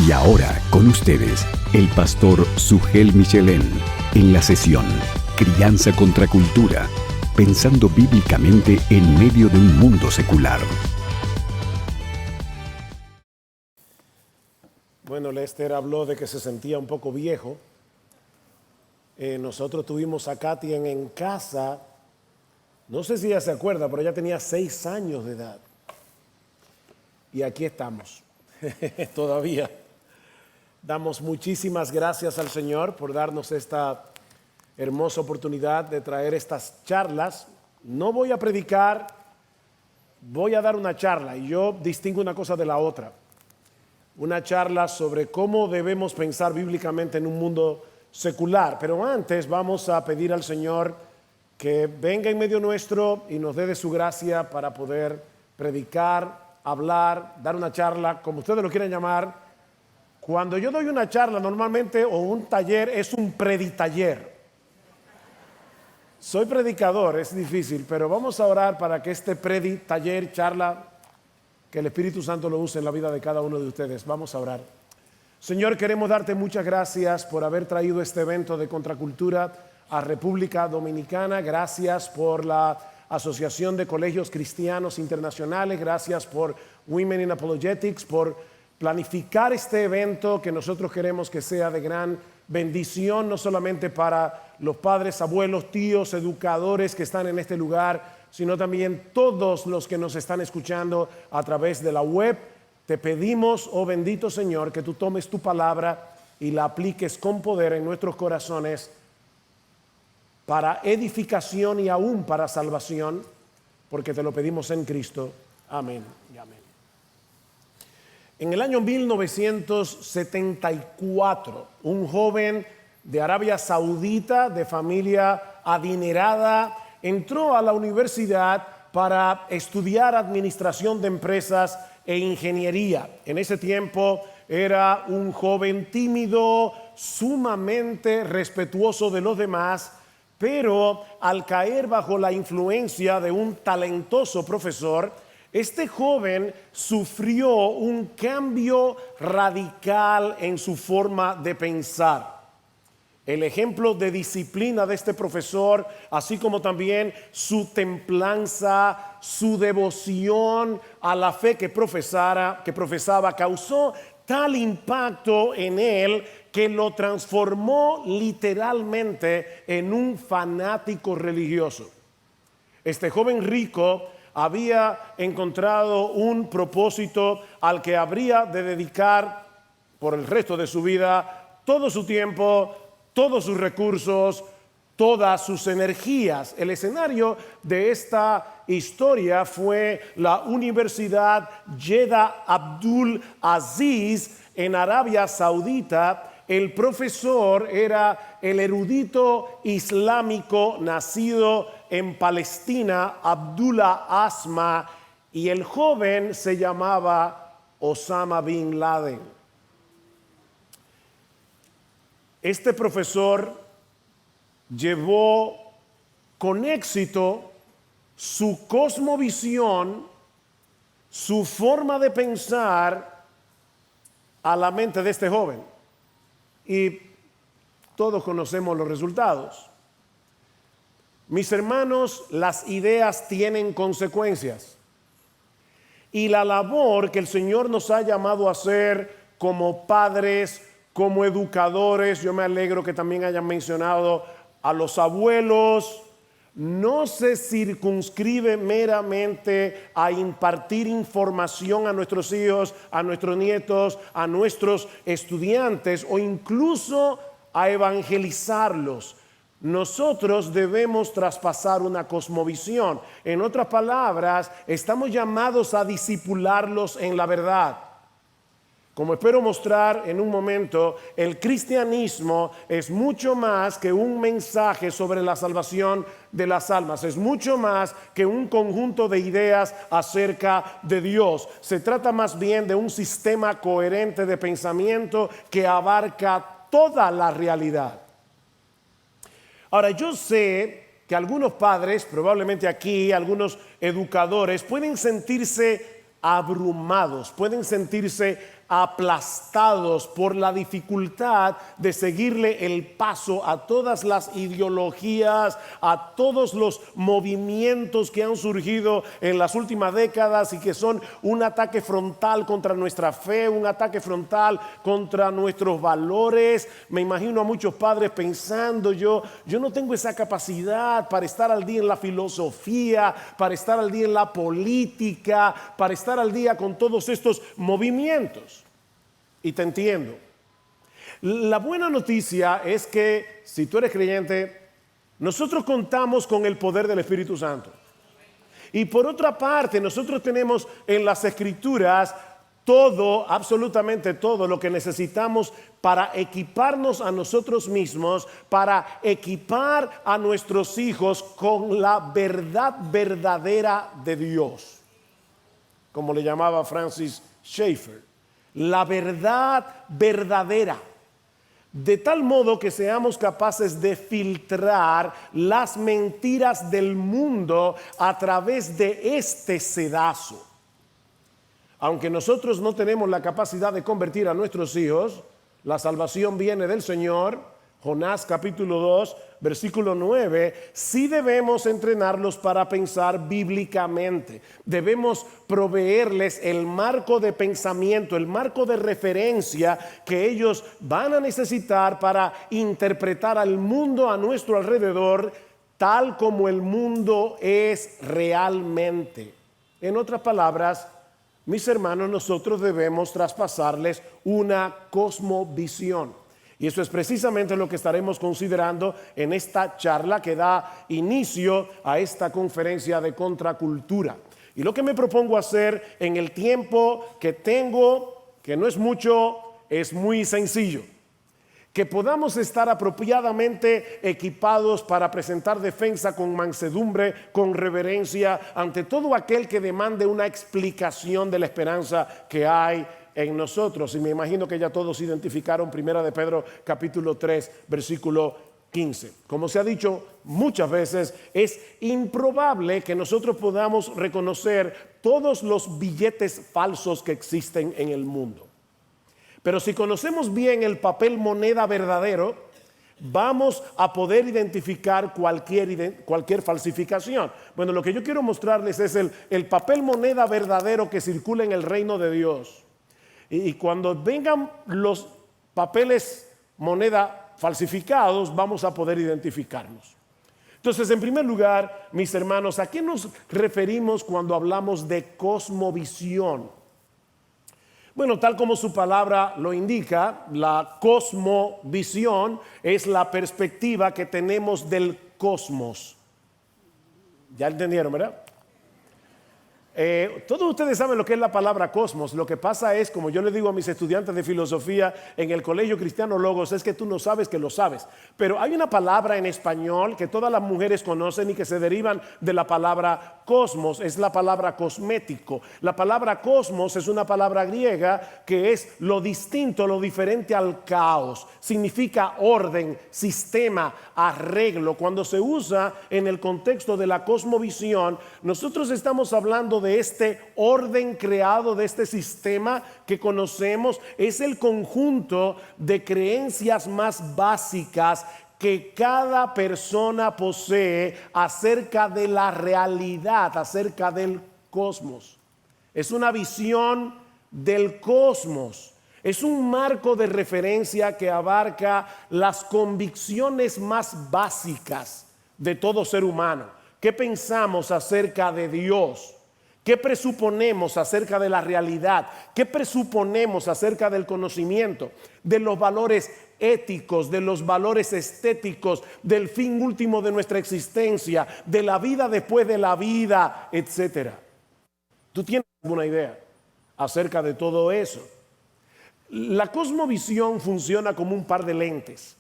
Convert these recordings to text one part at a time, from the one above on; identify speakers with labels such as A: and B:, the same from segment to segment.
A: Y ahora, con ustedes, el pastor Sugel Michelén, en la sesión Crianza contra Cultura, pensando bíblicamente en medio de un mundo secular.
B: Bueno, Lester habló de que se sentía un poco viejo. Nosotros tuvimos a Katy en casa, no sé si ella se acuerda, pero ella tenía 6 años de edad. Y aquí estamos, todavía. Damos muchísimas gracias al Señor por darnos esta hermosa oportunidad de traer estas charlas. No voy a predicar, voy a dar una charla y yo distingo una cosa de la otra. Una charla sobre cómo debemos pensar bíblicamente en un mundo secular. Pero antes vamos a pedir al Señor que venga en medio nuestro y nos dé de su gracia para poder predicar, hablar, dar una charla, como ustedes lo quieran llamar. Cuando yo doy una charla normalmente o un taller es un preditaller. Soy predicador, es difícil, pero vamos a orar para que este taller, charla, que el Espíritu Santo lo use en la vida de cada uno de ustedes. Vamos a orar. Señor, queremos darte muchas gracias por haber traído este evento de Contracultura a República Dominicana. Gracias por la Asociación de Colegios Cristianos Internacionales. Gracias por Women in Apologetics, por planificar este evento que nosotros queremos que sea de gran bendición, no solamente para los padres, abuelos, tíos, educadores que están en este lugar, sino también todos los que nos están escuchando a través de la web. Te pedimos, oh bendito Señor, que tú tomes tu palabra y la apliques con poder en nuestros corazones para edificación y aún para salvación, porque te lo pedimos en Cristo. Amén y amén. En el año 1974, un joven de Arabia Saudita, de familia adinerada, entró a la universidad para estudiar administración de empresas e ingeniería. En ese tiempo era un joven tímido, sumamente respetuoso de los demás, pero al caer bajo la influencia de un talentoso profesor, este joven sufrió un cambio radical en su forma de pensar. El ejemplo de disciplina de este profesor, así como también su templanza, su devoción a la fe que profesaba, causó tal impacto en él que lo transformó literalmente en un fanático religioso. Este joven rico había encontrado un propósito al que habría de dedicar por el resto de su vida todo su tiempo, todos sus recursos, todas sus energías. El escenario de esta historia fue la Universidad Jeddah Abdul Aziz en Arabia Saudita. El profesor era el erudito islámico nacido en Palestina, Abdullah Asma, y el joven se llamaba Osama Bin Laden. Este profesor llevó con éxito su cosmovisión, su forma de pensar a la mente de este joven. Y todos conocemos los resultados. Mis hermanos, las ideas tienen consecuencias. Y la labor que el Señor nos ha llamado a hacer como padres, como educadores, yo me alegro que también hayan mencionado a los abuelos, no se circunscribe meramente a impartir información a nuestros hijos, a nuestros nietos, a nuestros estudiantes o incluso a evangelizarlos. Nosotros debemos traspasar una cosmovisión. En otras palabras, estamos llamados a discipularlos en la verdad. Como espero mostrar en un momento, el cristianismo es mucho más que un mensaje sobre la salvación de las almas. Es mucho más que un conjunto de ideas acerca de Dios. Se trata más bien de un sistema coherente de pensamiento que abarca toda la realidad. Ahora, yo sé que algunos padres, probablemente aquí, algunos educadores, pueden sentirse abrumados, pueden sentirse aplastados por la dificultad de seguirle el paso a todas las ideologías, a todos los movimientos que han surgido en las últimas décadas y que son un ataque frontal contra nuestra fe, un ataque frontal contra nuestros valores. Me imagino a muchos padres pensando, yo no tengo esa capacidad para estar al día en la filosofía, para estar al día en la política, para estar al día con todos estos movimientos. Y te entiendo. La buena noticia es que si tú eres creyente, nosotros contamos con el poder del Espíritu Santo. Y por otra parte, nosotros tenemos en las Escrituras todo, absolutamente todo lo que necesitamos para equiparnos a nosotros mismos, para equipar a nuestros hijos con la verdad verdadera de Dios, como le llamaba Francis Schaeffer. La verdad verdadera, de tal modo que seamos capaces de filtrar las mentiras del mundo a través de este sedazo. Aunque nosotros no tenemos la capacidad de convertir a nuestros hijos, la salvación viene del Señor. Jonás capítulo 2, versículo 9, sí debemos entrenarlos para pensar bíblicamente. Debemos proveerles el marco de pensamiento, el marco de referencia que ellos van a necesitar para interpretar al mundo a nuestro alrededor tal como el mundo es realmente. En otras palabras, mis hermanos, nosotros debemos traspasarles una cosmovisión. Y eso es precisamente lo que estaremos considerando en esta charla que da inicio a esta conferencia de contracultura. Y lo que me propongo hacer en el tiempo que tengo, que no es mucho, es muy sencillo. Que podamos estar apropiadamente equipados para presentar defensa con mansedumbre, con reverencia, ante todo aquel que demande una explicación de la esperanza que hay en nosotros. Y me imagino que ya todos identificaron 1 de Pedro capítulo 3 versículo 15. Como se ha dicho muchas veces, es improbable que nosotros podamos reconocer todos los billetes falsos que existen en el mundo. Pero si conocemos bien el papel moneda verdadero, vamos a poder identificar cualquier falsificación. Bueno, lo que yo quiero mostrarles es el papel moneda verdadero que circula en el reino de Dios. Y cuando vengan los papeles moneda falsificados, vamos a poder identificarlos. Entonces, en primer lugar, mis hermanos, ¿a qué nos referimos cuando hablamos de cosmovisión? Bueno, tal como su palabra lo indica, la cosmovisión es la perspectiva que tenemos del cosmos. ¿Ya entendieron, verdad? Todos ustedes saben lo que es la palabra cosmos. Lo que pasa es, como yo le digo a mis estudiantes de filosofía en el Colegio Cristiano Logos, es que tú no sabes que lo sabes. Pero hay una palabra en español que todas las mujeres conocen y que se derivan de la palabra cosmos. Es la palabra cosmético. La palabra cosmos es una palabra griega que es lo distinto, lo diferente al caos. Significa orden, sistema, arreglo. Cuando se usa en el contexto de la cosmovisión, nosotros estamos hablando de este orden creado, de este sistema que conocemos. Es el conjunto de creencias más básicas que cada persona posee acerca de la realidad, acerca del cosmos. Es una visión del cosmos. Es un marco de referencia que abarca las convicciones más básicas de todo ser humano. ¿Qué pensamos acerca de Dios? ¿Qué presuponemos acerca de la realidad? ¿Qué presuponemos acerca del conocimiento? De los valores éticos, de los valores estéticos, del fin último de nuestra existencia, de la vida después de la vida, etcétera. ¿Tú tienes alguna idea acerca de todo eso? La cosmovisión funciona como un par de lentes.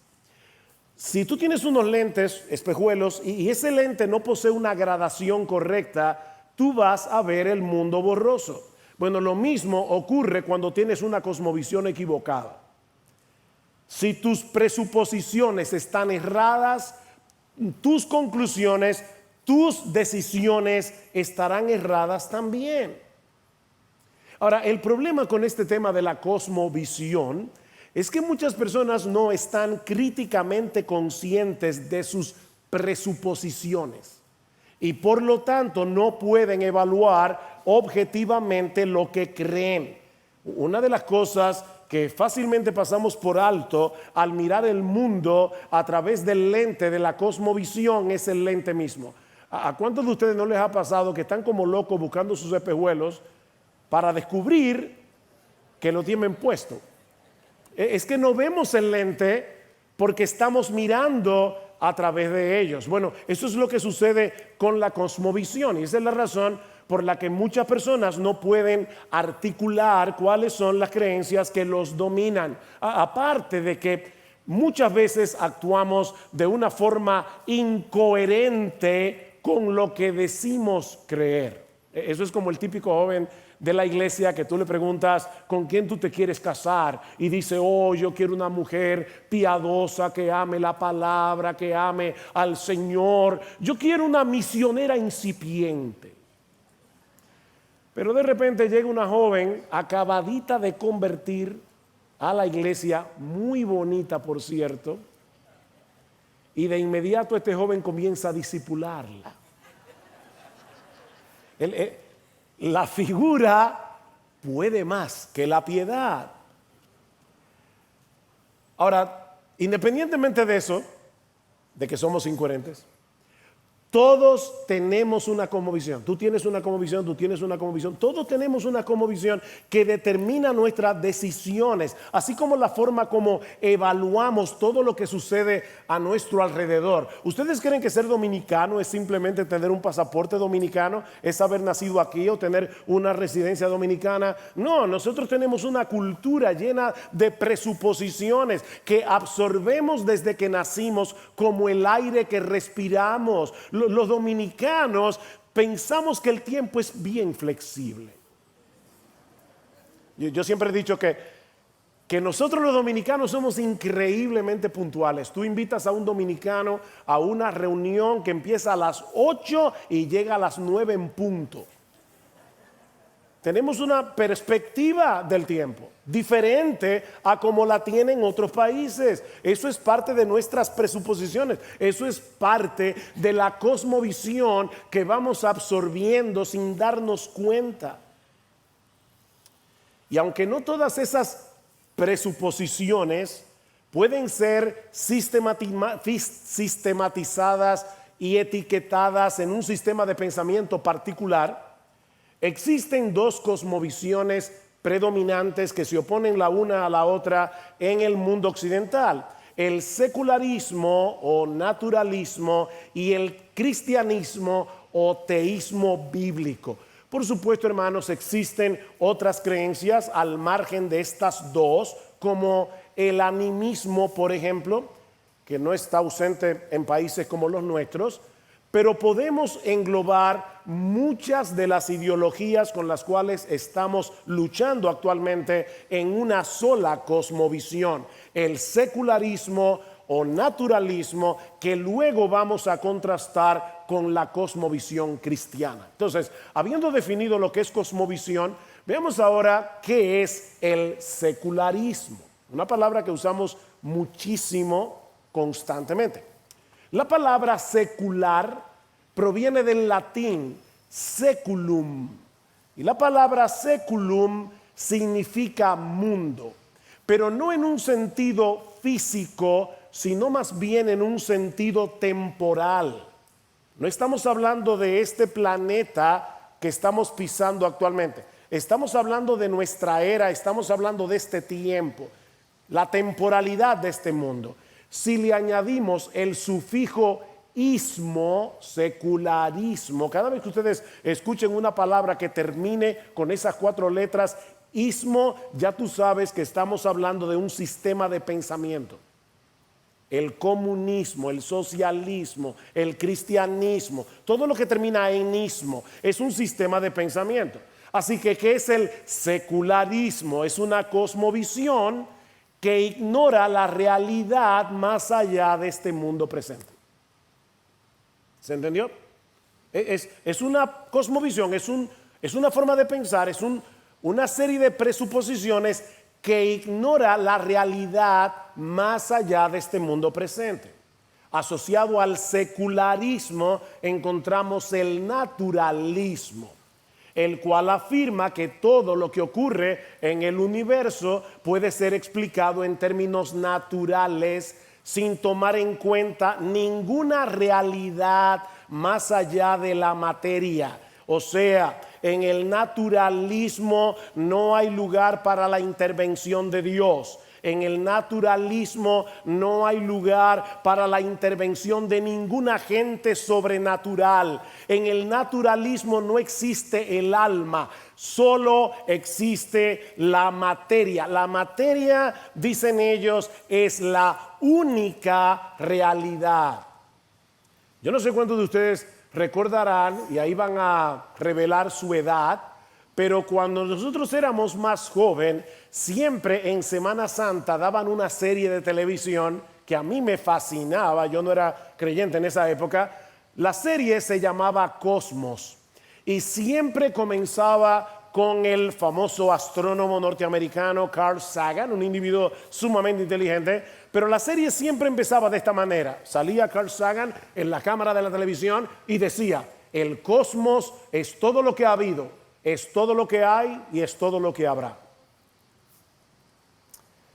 B: Si tú tienes unos lentes, espejuelos, y ese lente no posee una gradación correcta, tú vas a ver el mundo borroso. Bueno, lo mismo ocurre cuando tienes una cosmovisión equivocada. Si tus presuposiciones están erradas, tus conclusiones, tus decisiones estarán erradas también. Ahora, el problema con este tema de la cosmovisión es que muchas personas no están críticamente conscientes de sus presuposiciones y por lo tanto no pueden evaluar objetivamente lo que creen. Una de las cosas que fácilmente pasamos por alto al mirar el mundo a través del lente de la cosmovisión es el lente mismo. ¿A cuántos de ustedes no les ha pasado que están como locos buscando sus espejuelos para descubrir que lo tienen puesto? Es que no vemos el lente porque estamos mirando a través de ellos. Bueno, eso es lo que sucede con la cosmovisión y esa es la razón por la que muchas personas no pueden articular cuáles son las creencias que los dominan. Aparte de que muchas veces actuamos de una forma incoherente con lo que decimos creer. Eso es como el típico joven de la iglesia que tú le preguntas con quién tú te quieres casar y dice, oh, yo quiero una mujer piadosa que ame la palabra, que ame al Señor, yo quiero una misionera incipiente. Pero de repente llega una joven acabadita de convertir a la iglesia, muy bonita por cierto, y de inmediato este joven comienza a discipularla. La figura puede más que la piedad. Ahora, independientemente de eso, de que somos incoherentes, todos tenemos una cosmovisión. Tú tienes una cosmovisión, tú tienes una cosmovisión. Todos tenemos una cosmovisión que determina nuestras decisiones, así como la forma como evaluamos todo lo que sucede a nuestro alrededor. ¿Ustedes creen que ser dominicano es simplemente tener un pasaporte dominicano? ¿Es haber nacido aquí o tener una residencia dominicana? No, nosotros tenemos una cultura llena de presuposiciones que absorbemos desde que nacimos como el aire que respiramos. Los dominicanos pensamos que el tiempo es bien flexible. Yo siempre he dicho que nosotros los dominicanos somos increíblemente puntuales. Tú invitas a un dominicano a una reunión que empieza a las 8 y llega a las 9 en punto. Tenemos una perspectiva del tiempo diferente a como la tienen otros países. Eso es parte de nuestras presuposiciones. Eso es parte de la cosmovisión que vamos absorbiendo sin darnos cuenta. Y aunque no todas esas presuposiciones pueden ser sistematizadas y etiquetadas en un sistema de pensamiento particular, existen dos cosmovisiones predominantes que se oponen la una a la otra en el mundo occidental: el secularismo o naturalismo y el cristianismo o teísmo bíblico. Por supuesto, hermanos, existen otras creencias al margen de estas dos, como el animismo, por ejemplo, que no está ausente en países como los nuestros, pero podemos englobar muchas de las ideologías con las cuales estamos luchando actualmente en una sola cosmovisión: el secularismo o naturalismo, que luego vamos a contrastar con la cosmovisión cristiana. Entonces, habiendo definido lo que es cosmovisión, veamos ahora qué es el secularismo, una palabra que usamos muchísimo constantemente. La palabra secular proviene del latín seculum, y la palabra seculum significa mundo, pero no en un sentido físico, sino más bien en un sentido temporal. No estamos hablando de este planeta que estamos pisando actualmente. Estamos hablando de nuestra era, estamos hablando de este tiempo, la temporalidad de este mundo. Si le añadimos el sufijo ismo, secularismo, cada vez que ustedes escuchen una palabra que termine con esas 4 letras, ismo, ya tú sabes que estamos hablando de un sistema de pensamiento. El comunismo, el socialismo, el cristianismo, todo lo que termina en ismo es un sistema de pensamiento. Así que, ¿qué es el secularismo? Es una cosmovisión que ignora la realidad más allá de este mundo presente. ¿Se entendió? Es una cosmovisión, es una forma de pensar, es una serie de presuposiciones que ignora la realidad más allá de este mundo presente. Asociado al secularismo encontramos el naturalismo, el cual afirma que todo lo que ocurre en el universo puede ser explicado en términos naturales sin tomar en cuenta ninguna realidad más allá de la materia. O sea, en el naturalismo no hay lugar para la intervención de Dios. En el naturalismo no hay lugar para la intervención de ningún agente sobrenatural. En el naturalismo no existe el alma, solo existe la materia. La materia, dicen ellos, es la única realidad. Yo no sé cuántos de ustedes recordarán, y ahí van a revelar su edad, pero cuando nosotros éramos más jóvenes, siempre en Semana Santa daban una serie de televisión que a mí me fascinaba. Yo no era creyente en esa época. La serie se llamaba Cosmos y siempre comenzaba con el famoso astrónomo norteamericano Carl Sagan, un individuo sumamente inteligente, pero la serie siempre empezaba de esta manera. Salía Carl Sagan en la cámara de la televisión y decía: el cosmos es todo lo que ha habido, es todo lo que hay y es todo lo que habrá.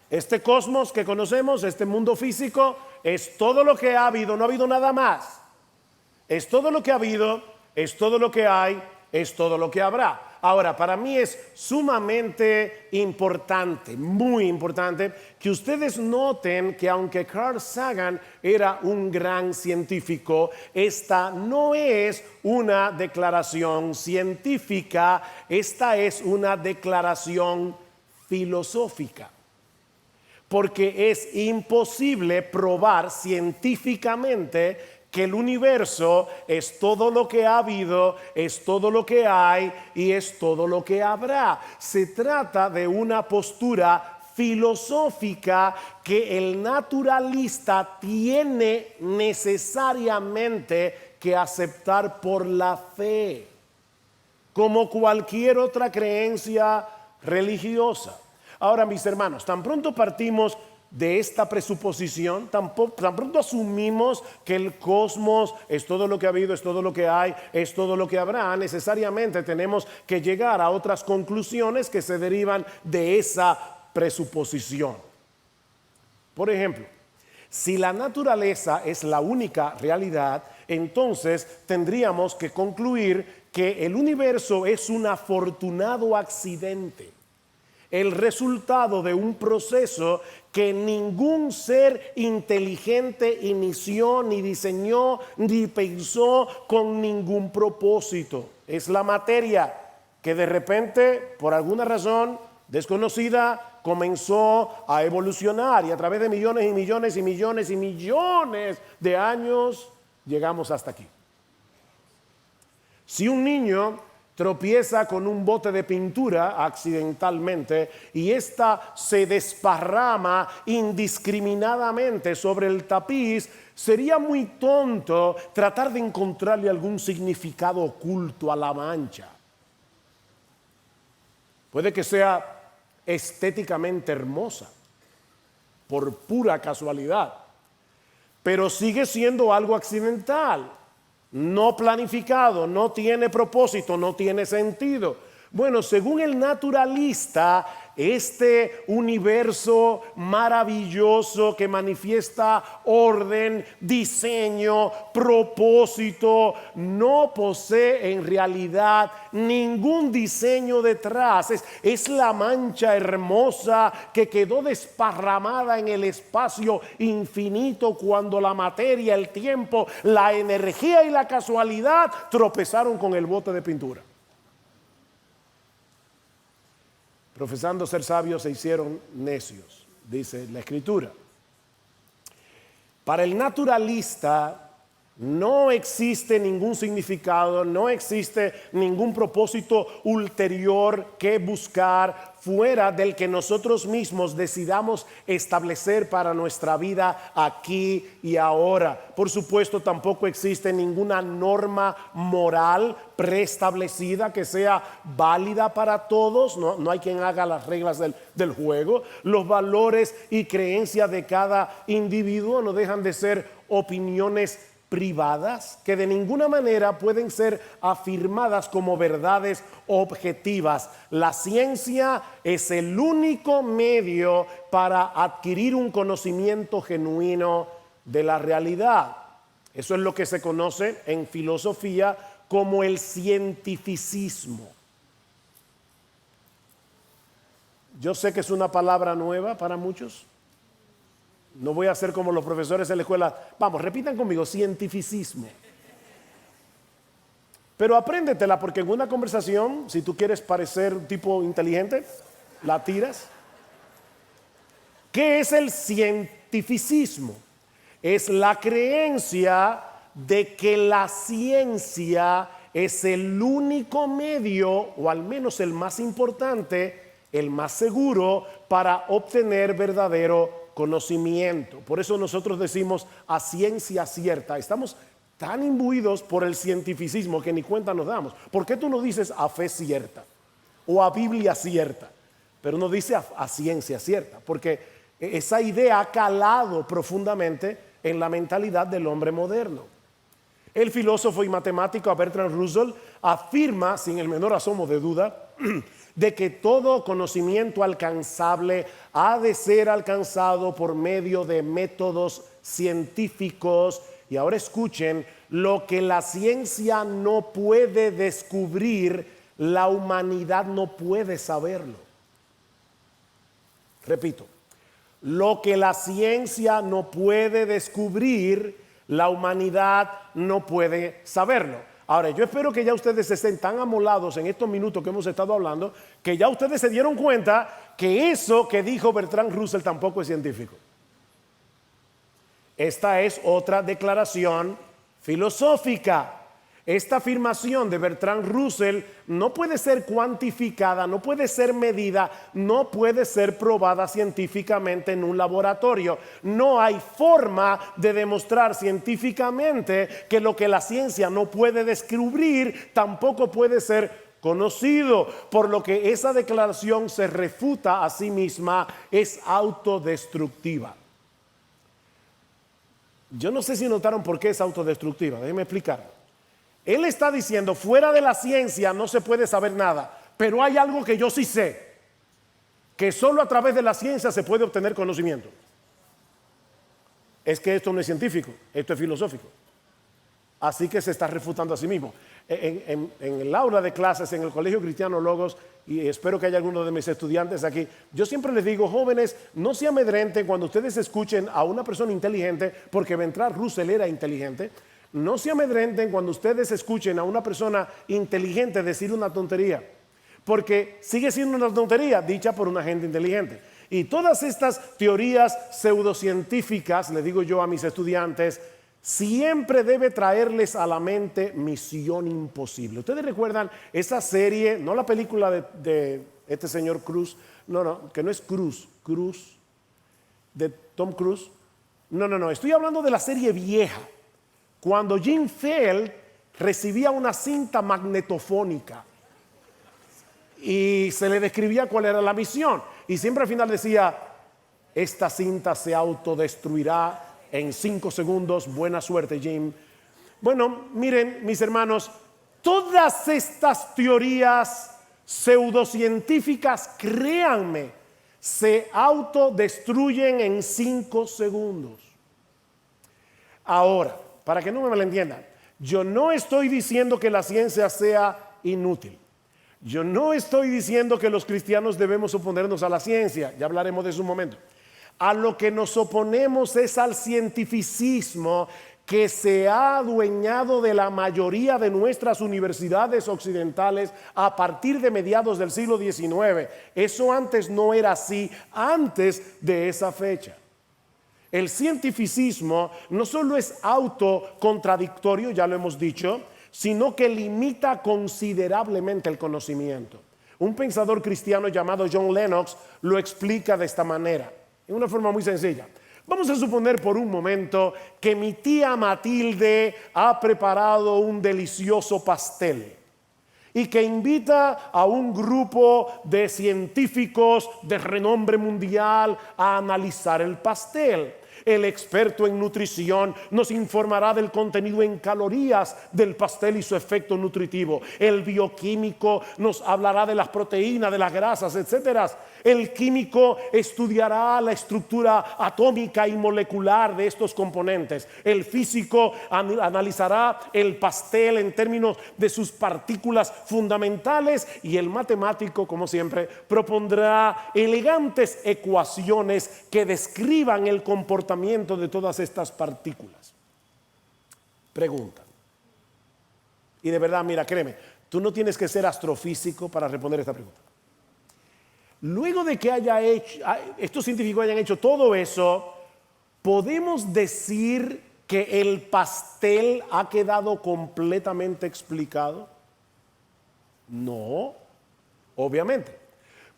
B: Este cosmos que conocemos, este mundo físico, es todo lo que ha habido, no ha habido nada más. Es todo lo que ha habido, es todo lo que hay, es todo lo que habrá. Ahora, para mí es sumamente importante, muy importante, que ustedes noten que aunque Carl Sagan era un gran científico, esta no es una declaración científica, esta es una declaración filosófica. Porque es imposible probar científicamente que el universo es todo lo que ha habido, es todo lo que hay y es todo lo que habrá. Se trata de una postura filosófica que el naturalista tiene necesariamente que aceptar por la fe, como cualquier otra creencia religiosa. Ahora, mis hermanos, tan pronto partimos de esta presuposición, tan pronto asumimos que el cosmos es todo lo que ha habido, es todo lo que hay, es todo lo que habrá, necesariamente tenemos que llegar a otras conclusiones que se derivan de esa presuposición. Por ejemplo, si la naturaleza es la única realidad, entonces tendríamos que concluir que el universo es un afortunado accidente, el resultado de un proceso que ningún ser inteligente inició, ni diseñó, ni pensó con ningún propósito. Es la materia que de repente, por alguna razón desconocida, comenzó a evolucionar y a través de millones y millones y millones y millones de años llegamos hasta aquí. Si un niño tropieza con un bote de pintura accidentalmente y ésta se desparrama indiscriminadamente sobre el tapiz, sería muy tonto tratar de encontrarle algún significado oculto a la mancha. Puede que sea estéticamente hermosa, por pura casualidad, pero sigue siendo algo accidental. No planificado, no tiene propósito, no tiene sentido. Bueno, según el naturalista, este universo maravilloso que manifiesta orden, diseño, propósito, no posee en realidad ningún diseño detrás. Es la mancha hermosa que quedó desparramada en el espacio infinito cuando la materia, el tiempo, la energía y la casualidad tropezaron con el bote de pintura. Profesando ser sabios se hicieron necios, dice la Escritura. Para el naturalista, No existe ningún significado, no existe ningún propósito ulterior que buscar fuera del que nosotros mismos decidamos establecer para nuestra vida aquí y ahora. Por supuesto, tampoco existe ninguna norma moral preestablecida que sea válida para todos. No hay quien haga las reglas del juego. Los valores y creencias de cada individuo no dejan de ser opiniones privadas que de ninguna manera pueden ser afirmadas como verdades objetivas. La ciencia es el único medio para adquirir un conocimiento genuino de la realidad. Eso es lo que se conoce en filosofía como el cientificismo. Yo sé que es una palabra nueva para muchos. No voy a ser como los profesores en la escuela. Vamos, repitan conmigo, cientificismo. Pero apréndetela, porque en una conversación, si tú quieres parecer un tipo inteligente, la tiras. ¿Qué es el cientificismo? Es la creencia de que la ciencia es el único medio, o al menos el más importante, el más seguro para obtener verdadero conocimiento. Por eso nosotros decimos a ciencia cierta. Estamos tan imbuidos por el cientificismo que ni cuenta nos damos. ¿Por qué tú no dices a fe cierta o a Biblia cierta, pero no dice a ciencia cierta? Porque esa idea ha calado profundamente en la mentalidad del hombre moderno. El filósofo y matemático Bertrand Russell afirma, sin el menor asomo de duda, de que todo conocimiento alcanzable ha de ser alcanzado por medio de métodos científicos. Y ahora escuchen, lo que la ciencia no puede descubrir, la humanidad no puede saberlo. Repito, lo que la ciencia no puede descubrir, la humanidad no puede saberlo. Ahora, yo espero que ya ustedes estén tan amolados en estos minutos que hemos estado hablando, que ya ustedes se dieron cuenta que eso que dijo Bertrand Russell tampoco es científico. Esta es otra declaración filosófica. Esta afirmación de Bertrand Russell no puede ser cuantificada, no puede ser medida, no puede ser probada científicamente en un laboratorio. No hay forma de demostrar científicamente que lo que la ciencia no puede descubrir tampoco puede ser conocido, por lo que esa declaración se refuta a sí misma, es autodestructiva. Yo no sé si notaron por qué es autodestructiva, déjenme explicar. Él está diciendo, fuera de la ciencia no se puede saber nada, pero hay algo que yo sí sé, que solo a través de la ciencia se puede obtener conocimiento. Es que esto no es científico, esto es filosófico. Así que se está refutando a sí mismo. En el aula de clases, en el Colegio Cristiano Logos, y espero que haya alguno de mis estudiantes aquí, yo siempre les digo, jóvenes, no se amedrenten cuando ustedes escuchen a una persona inteligente, porque Bertrand Russell era inteligente. No se amedrenten cuando ustedes escuchen a una persona inteligente decir una tontería, porque sigue siendo una tontería dicha por una gente inteligente. Y todas estas teorías pseudocientíficas, le digo yo a mis estudiantes, siempre debe traerles a la mente Misión Imposible. ¿Ustedes recuerdan esa serie, no la película de este señor Cruz, no, que no es Cruz, de Tom Cruise? No, estoy hablando de la serie vieja. Cuando Jim Feld recibía una cinta magnetofónica y se le describía cuál era la misión, y siempre al final decía, esta cinta se autodestruirá en 5 segundos, buena suerte, Jim. Bueno, miren, mis hermanos, todas estas teorías pseudocientíficas, créanme, se autodestruyen en 5 segundos. Ahora, para que no me malentiendan, yo no estoy diciendo que la ciencia sea inútil. Yo no estoy diciendo que los cristianos debemos oponernos a la ciencia, ya hablaremos de eso un momento. A lo que nos oponemos es al cientificismo que se ha adueñado de la mayoría de nuestras universidades occidentales a partir de mediados del siglo XIX. Eso antes no era así, antes de esa fecha. El cientificismo no solo es autocontradictorio, ya lo hemos dicho, sino que limita considerablemente el conocimiento. Un pensador cristiano llamado John Lennox lo explica de esta manera, en una forma muy sencilla. Vamos a suponer por un momento que mi tía Matilde ha preparado un delicioso pastel y que invita a un grupo de científicos de renombre mundial a analizar el pastel. El experto en nutrición nos informará del contenido en calorías del pastel y su efecto nutritivo. El bioquímico nos hablará de las proteínas, de las grasas, etc. El químico estudiará la estructura atómica y molecular de estos componentes. El físico analizará el pastel en términos de sus partículas fundamentales, y el matemático, como siempre, propondrá elegantes ecuaciones que describan el comportamiento de todas estas partículas. Pregunta. Y de verdad, mira, créeme, tú no tienes que ser astrofísico para responder esta pregunta. Luego de que estos científicos hayan hecho todo eso, ¿podemos decir que el pastel ha quedado completamente explicado? No, obviamente.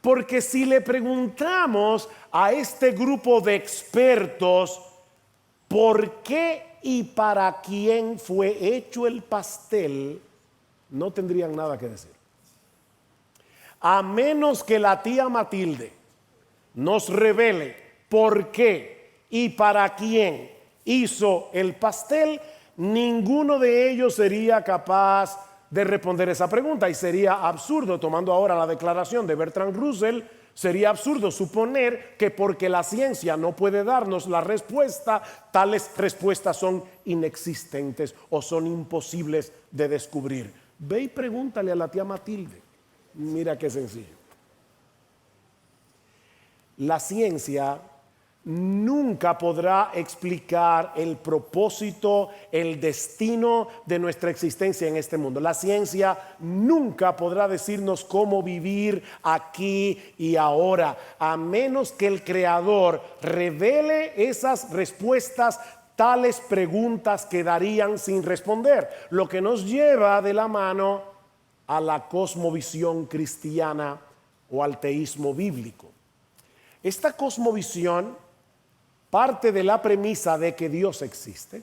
B: Porque si le preguntamos a este grupo de expertos por qué y para quién fue hecho el pastel, no tendrían nada que decir. A menos que la tía Matilde nos revele por qué y para quién hizo el pastel, ninguno de ellos sería capaz de responder esa pregunta, y sería absurdo, tomando ahora la declaración de Bertrand Russell, sería absurdo suponer que porque la ciencia no puede darnos la respuesta, tales respuestas son inexistentes o son imposibles de descubrir. Ve y pregúntale a la tía Matilde. Mira qué sencillo. La ciencia nunca podrá explicar el propósito, el destino de nuestra existencia en este mundo. La ciencia nunca podrá decirnos cómo vivir aquí y ahora, a menos que el Creador revele esas respuestas. Tales preguntas quedarían sin responder, lo que nos lleva de la mano a la cosmovisión cristiana o al teísmo bíblico. Esta cosmovisión parte de la premisa de que Dios existe,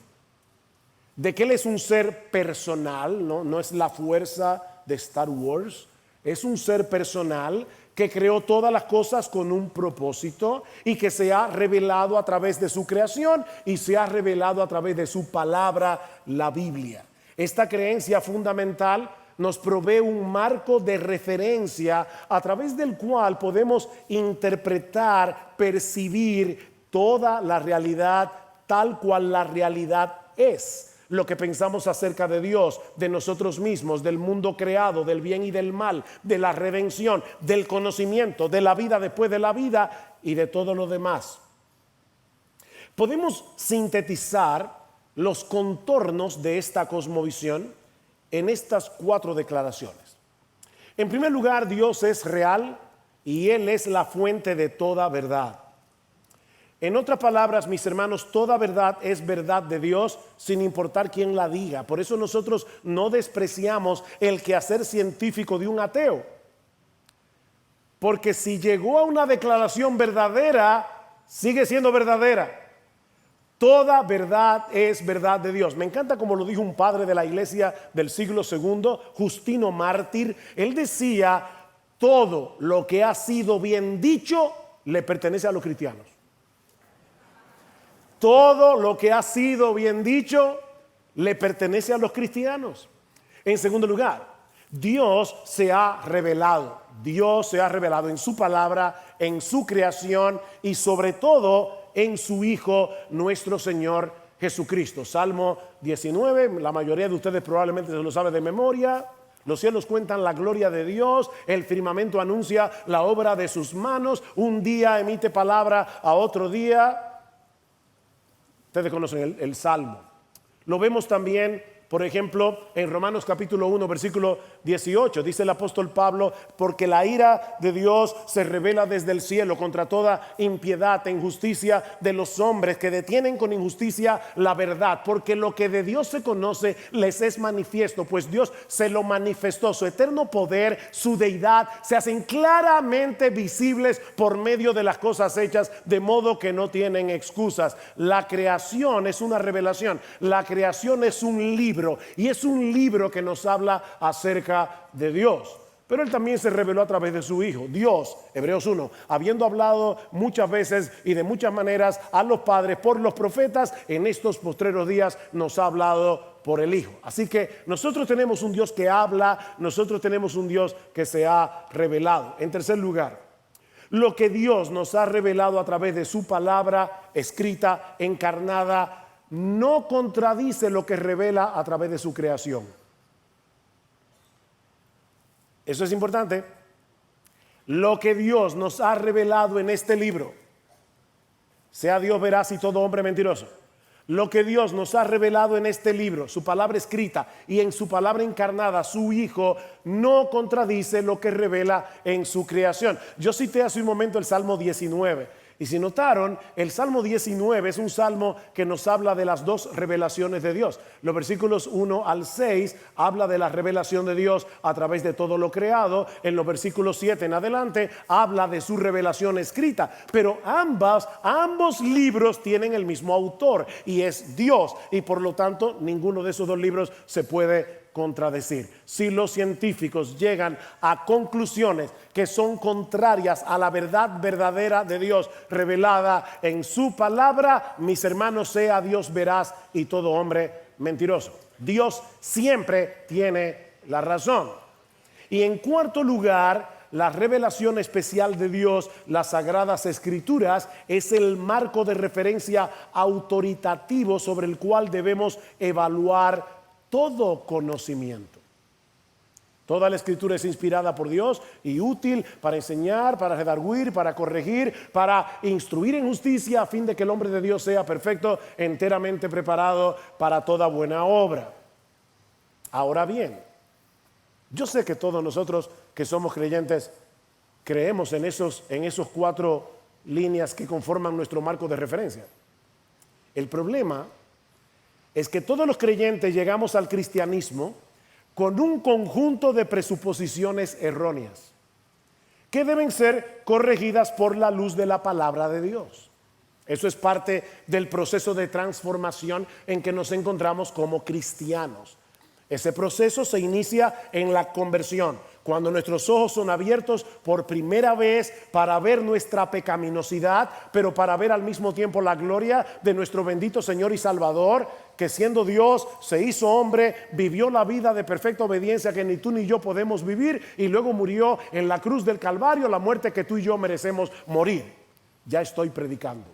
B: de que Él es un ser personal, no es la fuerza de Star Wars, es un ser personal que creó todas las cosas con un propósito y que se ha revelado a través de su creación y se ha revelado a través de su palabra, la Biblia. Esta creencia fundamental nos provee un marco de referencia a través del cual podemos interpretar, percibir toda la realidad tal cual la realidad es. Lo que pensamos acerca de Dios, de nosotros mismos, del mundo creado, del bien y del mal, de la redención, del conocimiento, de la vida después de la vida y de todo lo demás. Podemos sintetizar los contornos de esta cosmovisión en estas 4 declaraciones. En primer lugar, Dios es real y Él es la fuente de toda verdad. En otras palabras, mis hermanos, toda verdad es verdad de Dios sin importar quién la diga. Por eso nosotros no despreciamos el quehacer científico de un ateo. Porque si llegó a una declaración verdadera, sigue siendo verdadera. Toda verdad es verdad de Dios. Me encanta como lo dijo un padre de la iglesia del siglo II, Justino Mártir. Él decía, todo lo que ha sido bien dicho le pertenece a los cristianos. Todo lo que ha sido bien dicho le pertenece a los cristianos. En segundo lugar, Dios se ha revelado. Dios se ha revelado en su palabra, en su creación y sobre todo en su Hijo, nuestro Señor Jesucristo. Salmo 19, la mayoría de ustedes probablemente se lo sabe de memoria. Los cielos cuentan la gloria de Dios, el firmamento anuncia la obra de sus manos, un día emite palabra a otro día. Ustedes conocen el Salmo. Lo vemos también Por ejemplo, en Romanos capítulo 1, versículo 18, dice el apóstol Pablo: porque la ira de Dios se revela desde el cielo contra toda impiedad e injusticia de los hombres que detienen con injusticia la verdad, porque lo que de Dios se conoce les es manifiesto, pues Dios se lo manifestó. Su eterno poder, su deidad, se hacen claramente visibles por medio de las cosas hechas, de modo que no tienen excusas. La creación es una revelación, la creación es un libro, y es un libro que nos habla acerca de Dios. Pero Él también se reveló a través de su Hijo. Dios, Hebreos 1, habiendo hablado muchas veces y de muchas maneras a los padres por los profetas, en estos postreros días nos ha hablado por el Hijo. Así que nosotros tenemos un Dios que habla, nosotros tenemos un Dios que se ha revelado. En tercer lugar, lo que Dios nos ha revelado a través de su palabra escrita, encarnada, no contradice lo que revela a través de su creación. Eso es importante. Lo que Dios nos ha revelado en este libro, sea Dios veraz y todo hombre mentiroso, lo que Dios nos ha revelado en este libro, su palabra escrita y en su palabra encarnada, su Hijo, no contradice lo que revela en su creación. Yo cité hace un momento el Salmo 19. Y si notaron, el Salmo 19 es un salmo que nos habla de las dos revelaciones de Dios. Los versículos 1 al 6 habla de la revelación de Dios a través de todo lo creado. En los versículos 7 en adelante habla de su revelación escrita. Pero ambos libros tienen el mismo autor, y es Dios. Y por lo tanto, ninguno de esos dos libros se puede contradecir. Si los científicos llegan a conclusiones que son contrarias a la verdad verdadera de Dios revelada en su palabra, mis hermanos, sea Dios veraz y todo hombre mentiroso. Dios siempre tiene la razón. Y en cuarto lugar, la revelación especial de Dios, las Sagradas Escrituras, es el marco de referencia autoritativo sobre el cual debemos evaluar todo conocimiento. Toda la Escritura es inspirada por Dios y útil para enseñar, para redarguir, para corregir, para instruir en justicia, a fin de que el hombre de Dios sea perfecto, enteramente preparado para toda buena obra. Ahora bien, yo sé que todos nosotros que somos creyentes creemos en esos 4 líneas que conforman nuestro marco de referencia. El problema es que todos los creyentes llegamos al cristianismo con un conjunto de presuposiciones erróneas que deben ser corregidas por la luz de la palabra de Dios. Eso es parte del proceso de transformación en que nos encontramos como cristianos. Ese proceso se inicia en la conversión, cuando nuestros ojos son abiertos por primera vez para ver nuestra pecaminosidad, pero para ver al mismo tiempo la gloria de nuestro bendito Señor y Salvador, que siendo Dios se hizo hombre, vivió la vida de perfecta obediencia que ni tú ni yo podemos vivir, y luego murió en la cruz del Calvario, la muerte que tú y yo merecemos morir. Ya estoy predicando.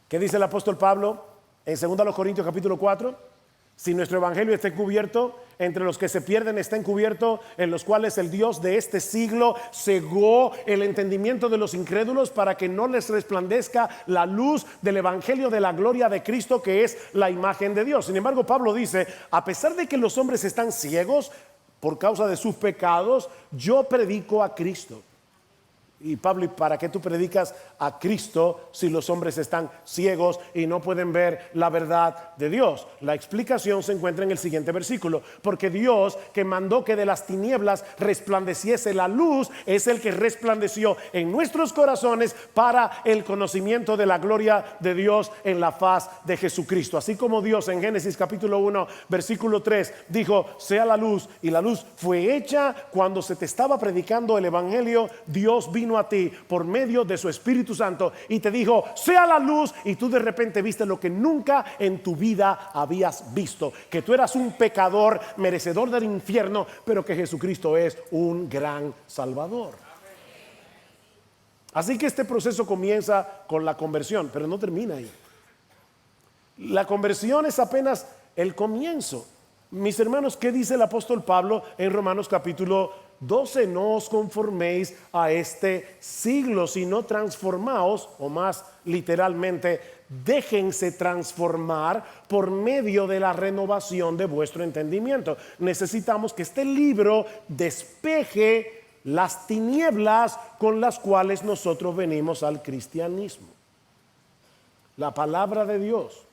B: ¿Qué dice el apóstol Pablo en 2 Corintios capítulo 4? Si nuestro evangelio está encubierto, entre los que se pierden está encubierto, en los cuales el Dios de este siglo cegó el entendimiento de los incrédulos, para que no les resplandezca la luz del evangelio de la gloria de Cristo, que es la imagen de Dios. Sin embargo, Pablo dice: a pesar de que los hombres están ciegos por causa de sus pecados, yo predico a Cristo. Y Pablo, ¿y para qué tú predicas a Cristo si los hombres están ciegos y no pueden ver la verdad de Dios? La explicación se encuentra en el siguiente versículo: porque Dios, que mandó que de las tinieblas resplandeciese la luz, es el que resplandeció en nuestros corazones para el conocimiento de la gloria de Dios en la faz de Jesucristo. Así como Dios en Génesis capítulo 1 versículo 3 dijo: sea la luz, y la luz fue hecha. Cuando se te estaba predicando el evangelio, Dios vino a ti por medio de su Espíritu Santo y te dijo: sea la luz, y tú de repente viste lo que nunca en tu vida habías visto, que tú eras un pecador merecedor del infierno, pero que Jesucristo es un gran Salvador. Así que este proceso comienza con la conversión, pero no termina ahí. La conversión es apenas el comienzo. Mis hermanos, ¿qué dice el apóstol Pablo en Romanos capítulo 12? No os conforméis a este siglo, sino transformaos, o más literalmente, déjense transformar por medio de la renovación de vuestro entendimiento. Necesitamos que este libro despeje las tinieblas con las cuales nosotros venimos al cristianismo. La palabra de Dios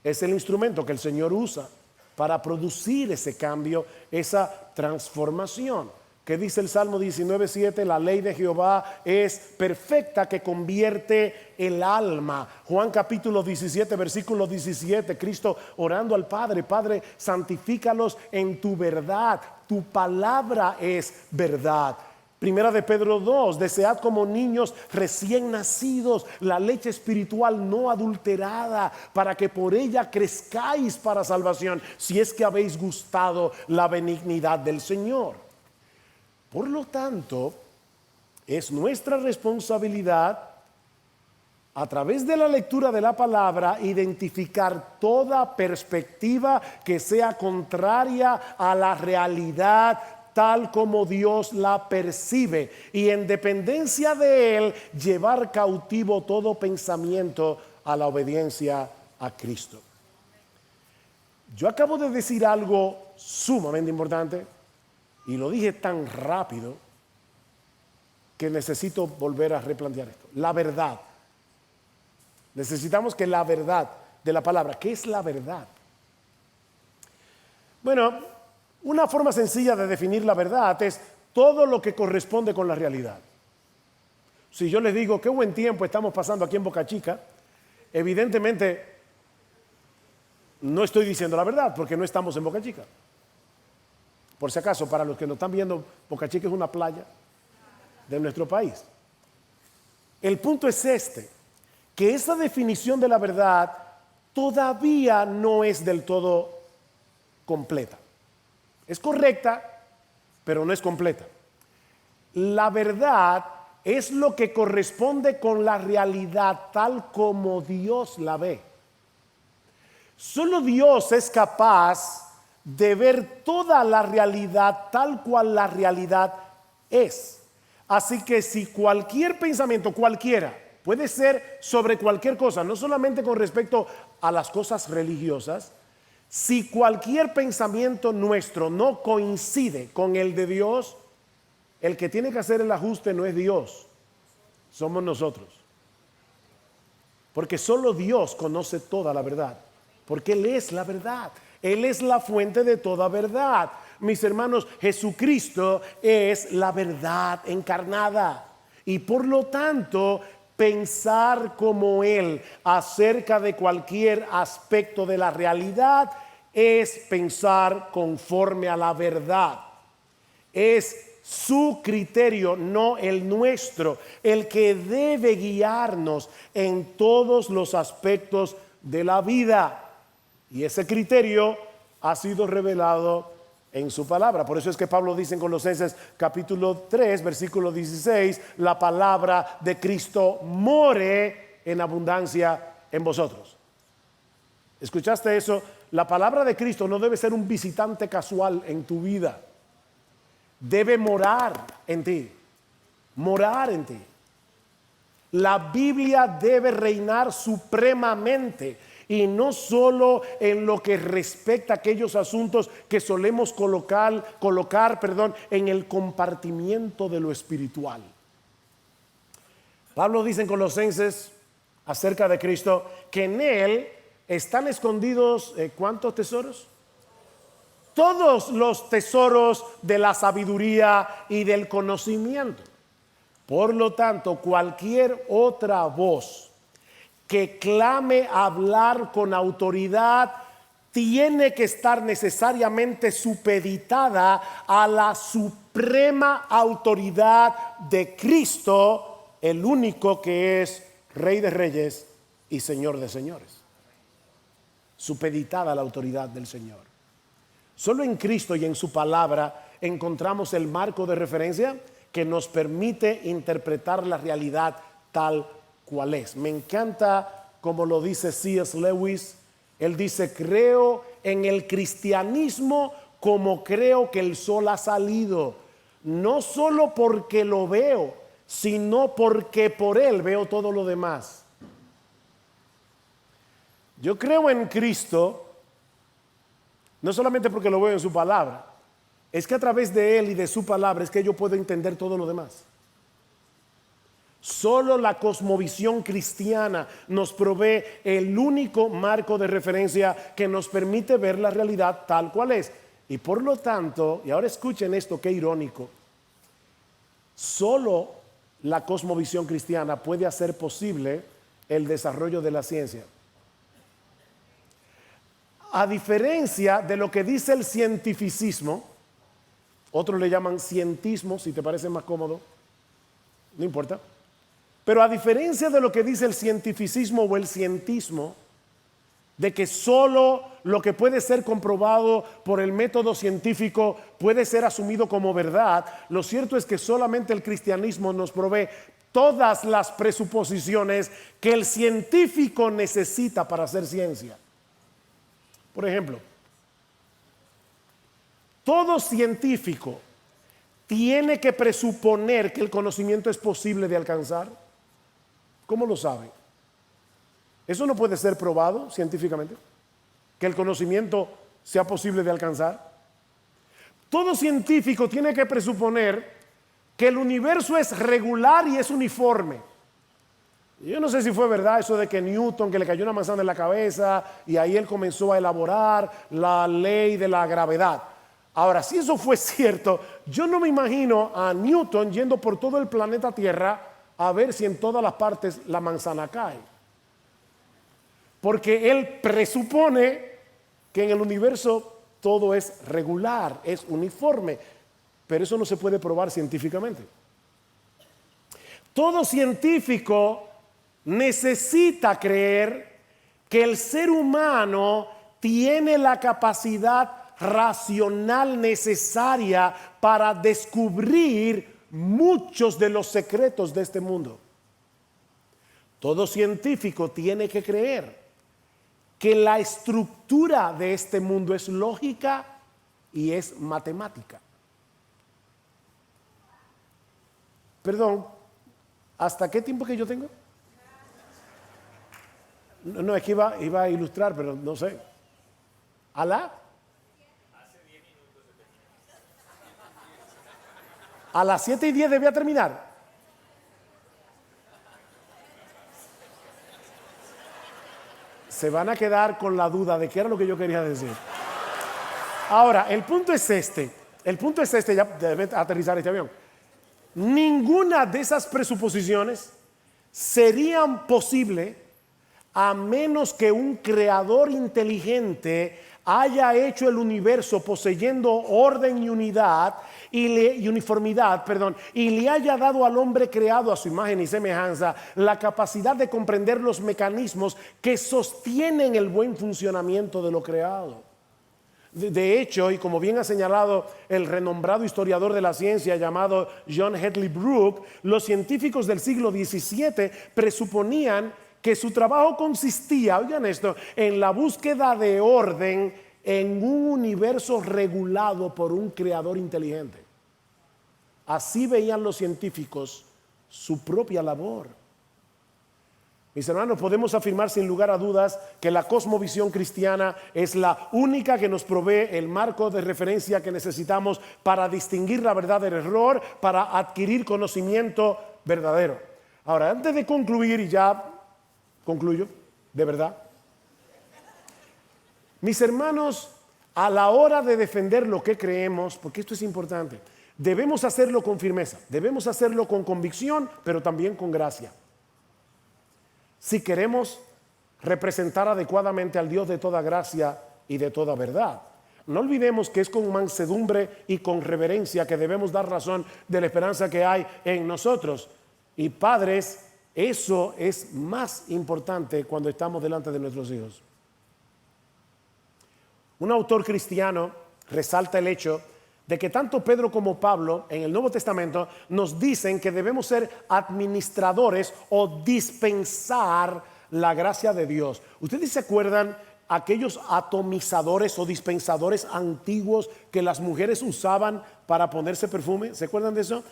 B: es el instrumento que el Señor usa para producir ese cambio, esa transformación. Que dice el Salmo 19:7, la ley de Jehová es perfecta que convierte el alma. Juan capítulo 17, versículo 17, Cristo orando al Padre: Padre, santifícalos en tu verdad, tu palabra es verdad. Primera de Pedro 2, desead como niños recién nacidos la leche espiritual no adulterada, para que por ella crezcáis para salvación, si es que habéis gustado la benignidad del Señor. Por lo tanto, es nuestra responsabilidad, a través de la lectura de la palabra, identificar toda perspectiva que sea contraria a la realidad tal como Dios la percibe, y en dependencia de Él llevar cautivo todo pensamiento a la obediencia a Cristo. Yo acabo de decir algo sumamente importante y lo dije tan rápido que necesito volver a replantear esto. La verdad. Necesitamos que la verdad de la palabra. ¿Qué es la verdad? Bueno, una forma sencilla de definir la verdad es todo lo que corresponde con la realidad. Si yo les digo qué buen tiempo estamos pasando aquí en Boca Chica, evidentemente no estoy diciendo la verdad, porque no estamos en Boca Chica. Por si acaso, para los que nos están viendo, Boca Chica es una playa de nuestro país. El punto es este, que esa definición de la verdad todavía no es del todo completa. Es correcta, pero no es completa. La verdad es lo que corresponde con la realidad tal como Dios la ve. Solo Dios es capaz de ver toda la realidad tal cual la realidad es. Así que si cualquier pensamiento, cualquiera, puede ser sobre cualquier cosa, no solamente con respecto a las cosas religiosas, si cualquier pensamiento nuestro no coincide con el de Dios, el que tiene que hacer el ajuste no es Dios, somos nosotros. Porque solo Dios conoce toda la verdad, porque Él es la verdad, Él es la fuente de toda verdad. Mis hermanos, Jesucristo es la verdad encarnada, y por lo tanto, pensar como Él acerca de cualquier aspecto de la realidad es pensar conforme a la verdad. Es su criterio, no el nuestro, el que debe guiarnos en todos los aspectos de la vida. Y ese criterio ha sido revelado en su palabra. Por eso es que Pablo dice en Colosenses capítulo 3, versículo 16, la palabra de Cristo more en abundancia en vosotros. ¿Escuchaste eso? La palabra de Cristo no debe ser un visitante casual en tu vida. Debe morar en ti. Morar en ti. La Biblia debe reinar supremamente, y no solo en lo que respecta a aquellos asuntos que solemos colocar en el compartimiento de lo espiritual. Pablo dice en Colosenses acerca de Cristo que en Él están escondidos ¿cuántos tesoros? Todos los tesoros de la sabiduría y del conocimiento. Por lo tanto, cualquier otra voz que clame hablar con autoridad tiene que estar necesariamente supeditada a la suprema autoridad de Cristo, el único que es Rey de Reyes y Señor de Señores. Supeditada a la autoridad del Señor. Solo en Cristo y en su palabra encontramos el marco de referencia que nos permite interpretar la realidad tal cual es. Me encanta como lo dice C.S. Lewis. Él dice: creo en el cristianismo como creo que el sol ha salido, no solo porque lo veo, sino porque por él veo todo lo demás. Yo creo en Cristo, no solamente porque lo veo en su palabra, es que a través de Él y de su palabra es que yo puedo entender todo lo demás. Solo la cosmovisión cristiana nos provee el único marco de referencia que nos permite ver la realidad tal cual es. Y por lo tanto, y ahora escuchen esto, qué irónico, solo la cosmovisión cristiana puede hacer posible el desarrollo de la ciencia. A diferencia de lo que dice el cientificismo, otros le llaman cientismo, si te parece más cómodo, no importa. Pero a diferencia de lo que dice el cientificismo o el cientismo, de que solo lo que puede ser comprobado por el método científico puede ser asumido como verdad, lo cierto es que solamente el cristianismo nos provee todas las presuposiciones que el científico necesita para hacer ciencia. Por ejemplo, todo científico tiene que presuponer que el conocimiento es posible de alcanzar. ¿Cómo lo sabe? Eso no puede ser probado científicamente, que el conocimiento sea posible de alcanzar. Todo científico tiene que presuponer que el universo es regular y es uniforme. Yo no sé si fue verdad eso de que Newton, que le cayó una manzana en la cabeza y ahí él comenzó a elaborar la ley de la gravedad. Ahora, si eso fue cierto, yo no me imagino a Newton yendo por todo el planeta Tierra a ver si en todas las partes la manzana cae. Porque él presupone que en el universo todo es regular, es uniforme, pero eso no se puede probar científicamente. Todo científico necesita creer que el ser humano tiene la capacidad racional necesaria para descubrir muchos de los secretos de este mundo. Todo científico tiene que creer que la estructura de este mundo es lógica y es matemática. Perdón, ¿hasta qué tiempo que yo tengo? No, es que iba a ilustrar, pero no sé. ¿Alá? A las 7:10 debía terminar. Se van a quedar con la duda de qué era lo que yo quería decir. Ahora, el punto es este, ya debe aterrizar este avión. Ninguna de esas presuposiciones serían posibles a menos que un creador inteligente haya hecho el universo poseyendo orden y unidad y uniformidad, y le haya dado al hombre creado a su imagen y semejanza la capacidad de comprender los mecanismos que sostienen el buen funcionamiento de lo creado. De hecho, y como bien ha señalado el renombrado historiador de la ciencia llamado John Hedley Brooke, los científicos del siglo XVII presuponían que su trabajo consistía, oigan esto, en la búsqueda de orden en un universo regulado por un creador inteligente. Así veían los científicos su propia labor. Mis hermanos, podemos afirmar sin lugar a dudas que la cosmovisión cristiana es la única que nos provee el marco de referencia que necesitamos para distinguir la verdad del error, para adquirir conocimiento verdadero. Ahora, antes de concluir, y ya concluyo, de verdad. Mis hermanos, a la hora de defender lo que creemos, porque esto es importante, debemos hacerlo con firmeza, debemos hacerlo con convicción, pero también con gracia. Si queremos representar adecuadamente al Dios de toda gracia y de toda verdad, no olvidemos que es con mansedumbre y con reverencia que debemos dar razón de la esperanza que hay en nosotros. Y padres, eso es más importante cuando estamos delante de nuestros hijos. Un autor cristiano resalta el hecho de que tanto Pedro como Pablo en el Nuevo Testamento nos dicen que debemos ser administradores o dispensar la gracia de Dios. ¿Ustedes se acuerdan aquellos atomizadores o dispensadores antiguos que las mujeres usaban para ponerse perfume? ¿Se acuerdan de eso?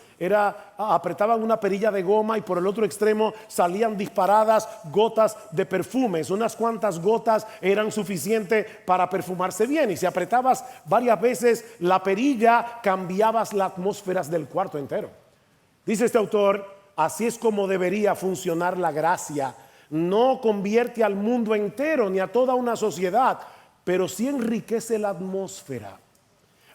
B: Apretaban una perilla de goma y por el otro extremo salían disparadas gotas de perfumes. Unas cuantas gotas eran suficientes para perfumarse bien, y si apretabas varias veces la perilla, cambiabas la atmósfera del cuarto entero. Dice este autor: así es como debería funcionar la gracia. No convierte al mundo entero ni a toda una sociedad, pero sí enriquece la atmósfera.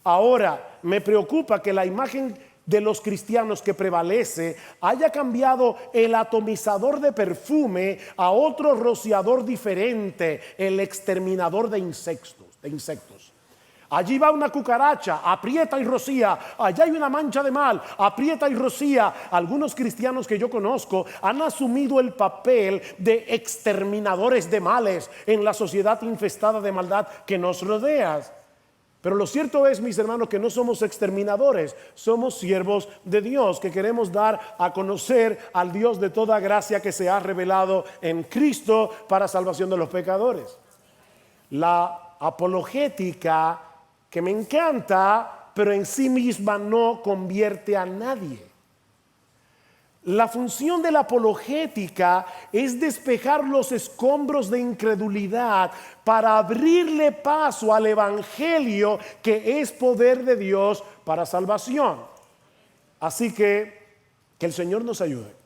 B: Ahora, me preocupa que la imagen de los cristianos que prevalece haya cambiado el atomizador de perfume a otro rociador diferente, el exterminador de insectos. Allí va una cucaracha, aprieta y rocía. Allá hay una mancha de mal, aprieta y rocía. Algunos cristianos que yo conozco han asumido el papel de exterminadores de males en la sociedad infestada de maldad que nos rodea. Pero lo cierto es, mis hermanos, que no somos exterminadores, somos siervos de Dios, que queremos dar a conocer al Dios de toda gracia que se ha revelado en Cristo para salvación de los pecadores. La apologética, que me encanta, pero en sí misma no convierte a nadie. La función de la apologética es despejar los escombros de incredulidad para abrirle paso al evangelio, que es poder de Dios para salvación. Así que el Señor nos ayude.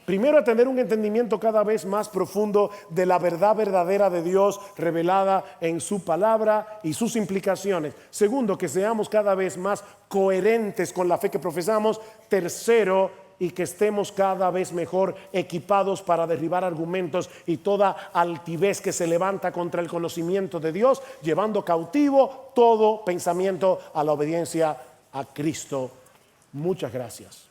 B: Primero, a tener un entendimiento cada vez más profundo de la verdad verdadera de Dios revelada en su palabra y sus implicaciones. Segundo, que seamos cada vez más coherentes con la fe que profesamos. Tercero, y que estemos cada vez mejor equipados para derribar argumentos y toda altivez que se levanta contra el conocimiento de Dios, llevando cautivo todo pensamiento a la obediencia a Cristo. Muchas gracias.